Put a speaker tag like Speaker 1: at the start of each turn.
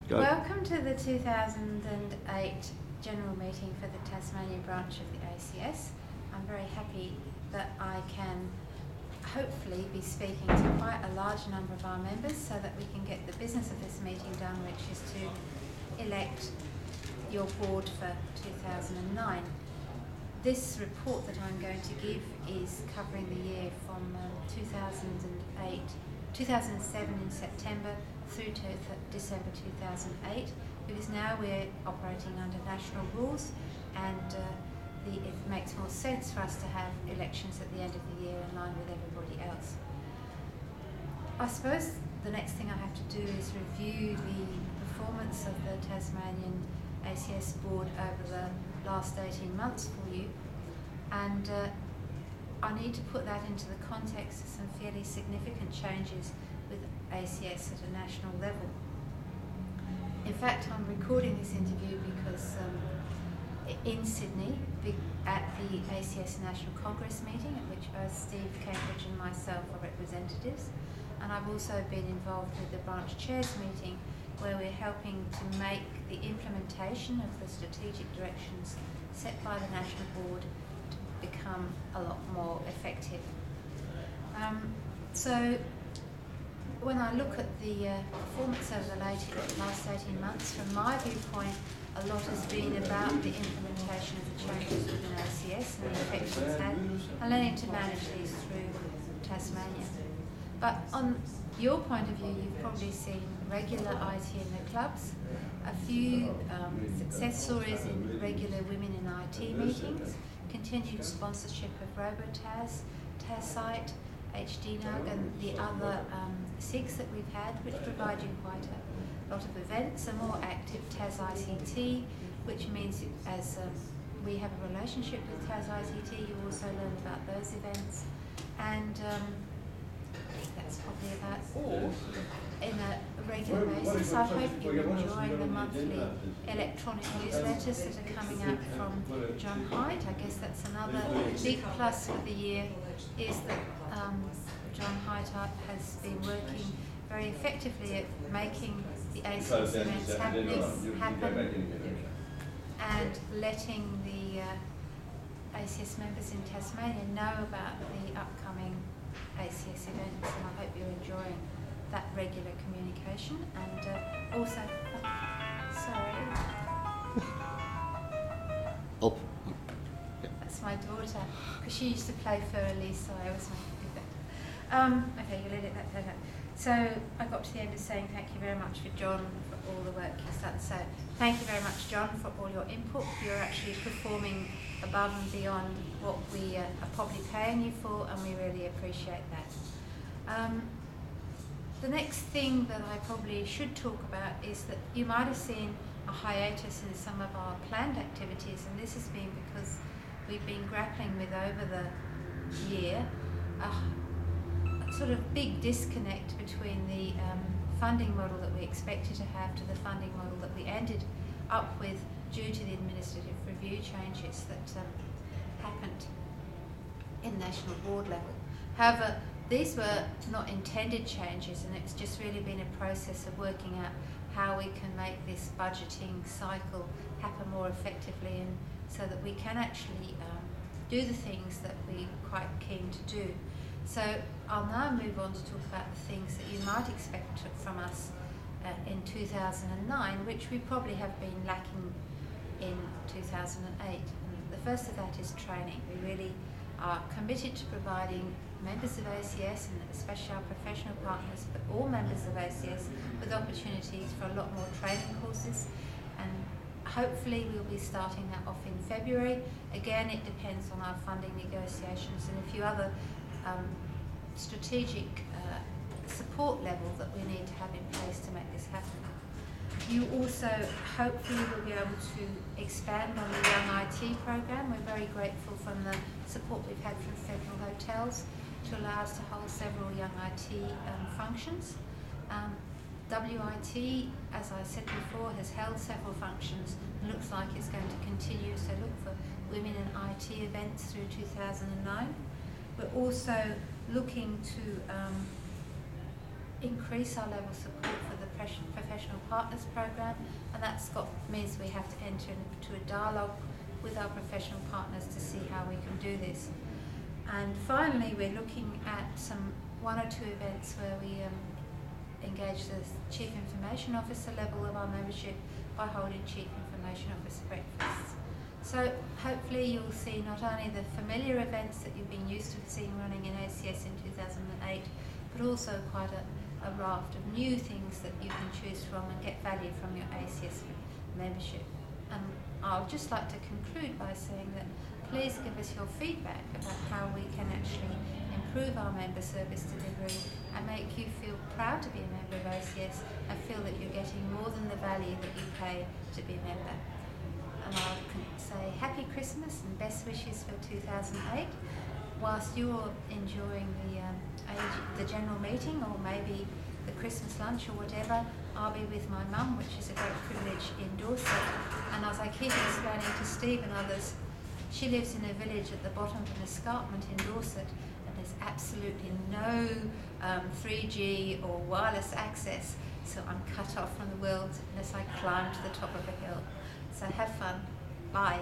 Speaker 1: Go.
Speaker 2: Welcome to the 2008 General Meeting for the Tasmanian branch of the ACS. I'm very happy that I can hopefully be speaking to quite a large number of our members so that we can get the business of this meeting done, which is to elect your board for 2009. This report that I'm going to give is covering the year from 2007 in September through to December 2008, because now we're operating under national rules and it makes more sense for us to have elections at the end of the year in line with everybody else. I suppose the next thing I have to do is review the performance of the Tasmanian ACS board over the last 18 months for you, and I need to put that into the context of some fairly significant changes with ACS at a national level. In fact, I'm recording this interview because in Sydney, at the ACS National Congress meeting, at which both Steve Cambridge and myself are representatives, and I've also been involved with the branch chairs meeting, where we're helping to make the implementation of the strategic directions set by the National Board to become a lot more effective. So when I look at the performance over the last 18 months, from my viewpoint, a lot has been about the implementation of the changes within ACS and the effect it's had, and learning to manage these through Tasmania. But on your point of view, you've probably seen regular IT in the clubs, a few success stories in regular women in IT meetings, continued sponsorship of RoboTAS, TASite, HDNUG and the other SIGs that we've had, which provide you quite a lot of events, a more active TAS ICT, which means as we have a relationship with TAS ICT, you also learn about those events, and that's probably about all. In a regular basis, I hope you're enjoying the monthly electronic newsletters that are coming out from John Hyde. I guess that's another big plus for the year, is that John Hyde has been working very effectively at making the ACS events happen and letting the ACS members in Tasmania know about the upcoming ACS events, and I hope you're enjoying that regular communication. And also, that's my daughter, because she used to play for Elise, so I always want to do that. Okay, you let it that out. So I got to the end of saying thank you very much for John for all the work he's done. So thank you very much, John, for all your input. You're actually performing above and beyond what we are probably paying you for, and we really appreciate that. The next thing that I probably should talk about is that you might have seen a hiatus in some of our planned activities, and this has been because we've been grappling with, over the year, a sort of big disconnect between the funding model that we expected to have to the funding model that we ended up with due to the administrative review changes that happened in national board level. However, these were not intended changes, and it's just really been a process of working out how we can make this budgeting cycle happen more effectively, and so that we can actually do the things that we're quite keen to do. So I'll now move on to talk about the things that you might expect from us in 2009, which we probably have been lacking in 2008. And the first of that is training. We really are committed to providing members of ACS, and especially our professional partners, but all members of ACS, with opportunities for a lot more training courses, and hopefully we'll be starting that off in February. Again, it depends on our funding negotiations and a few other strategic support levels that we need to have in place to make this happen. You also hopefully will be able to expand on the Young IT program. We're very grateful from the support we've had from federal hotels to allow us to hold several Young IT functions. WIT, as I said before, has held several functions and looks like it's going to continue, so look for women in IT events through 2009. We're also looking to increase our level of support for the professional partners program, and means we have to enter into a dialogue with our professional partners to see how we can do this. And finally, we're looking at one or two events where we engage the Chief Information Officer level of our membership by holding Chief Information Officer breakfasts. So hopefully you'll see not only the familiar events that you've been used to seeing running in ACS in 2008, but also quite a raft of new things that you can choose from and get value from your ACS membership. And I'll just like to conclude by saying that please give us your feedback about how we can actually improve our member service delivery and make you feel proud to be a member of ACS and feel that you're getting more than the value that you pay to be a member. And I'll say happy Christmas and best wishes for 2008. Whilst you're enjoying the general meeting or maybe the Christmas lunch or whatever, I'll be with my mum, which is a great privilege in Dorset. And as I keep explaining to Steve and others, she lives in a village at the bottom of an escarpment in Dorset, and there's absolutely no 3G or wireless access, so I'm cut off from the world unless I climb to the top of a hill. So have fun. Bye.